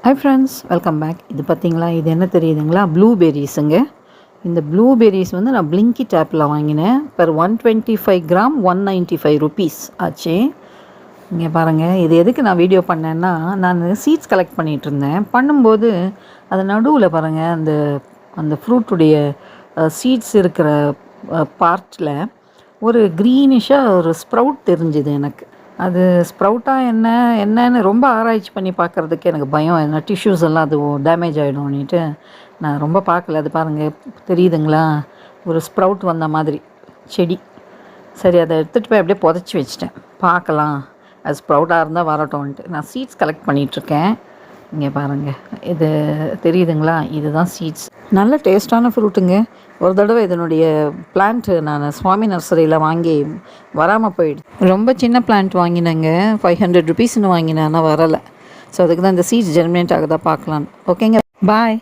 Hi friends, welcome back. இது பார்த்தீங்களா, இது என்ன தெரியுதுங்களா? ப்ளூபெர்ரிஸுங்க. இந்த ப்ளூபெர்ரிஸ் வந்து நான் பிளிங்கிட் ஆப்பில் வாங்கினேன். பெர் 125 கிராம் 195 ருபீஸ் ஆச்சு. இங்கே பாருங்கள், இது எதுக்கு நான் வீடியோ பண்ணேன்னா, நான் சீட்ஸ் கலெக்ட் பண்ணிகிட்டு இருந்தேன். பண்ணும்போது அது நடுவில் பாருங்கள், அந்த அந்த ஃப்ரூட்டுடைய சீட்ஸ் இருக்கிற பார்ட்டில் ஒரு க்ரீனிஷாக ஒரு ஸ்ப்ரவுட் தெரிஞ்சுது எனக்கு. அது ஸ்ப்ரவுட்டாக என்னன்னு ரொம்ப ஆராய்ச்சி பண்ணி பார்க்குறதுக்கு எனக்கு பயம். என்ன டிஷ்யூஸ் எல்லாம் அது டேமேஜ் ஆகிடும்னுட்டு நான் ரொம்ப பார்க்கல. அது பாருங்கள், தெரியுதுங்களா? ஒரு ஸ்ப்ரவுட் வந்த மாதிரி செடி. சரி, அதை எடுத்துகிட்டு போய் அப்படியே புதைச்சி வச்சிட்டேன். பார்க்கலாம், அது ஸ்ப்ரவுட்டாக இருந்தால் வரட்டும்ன்ட்டு. நான் சீட்ஸ் கலெக்ட் பண்ணிகிட்ருக்கேன். இங்கே பாருங்கள், இது தெரியுதுங்களா? இதுதான் சீட்ஸ். நல்ல டேஸ்ட்டான ஃப்ரூட்டுங்க. ஒரு தடவை இதனுடைய பிளான்ட்டு நான் சுவாமி நர்சரியில் வாங்கி வராமல் போயிடுது. ரொம்ப சின்ன பிளான்ட் வாங்கினேங்க, 500 ருபீஸ்னு வாங்கினேன், ஆனால் வரலை. ஸோ அதுக்கு தான் இந்த சீட்ஸ் ஜெர்மினேட் ஆகுதா பார்க்கலாம். ஓகேங்க, பாய்.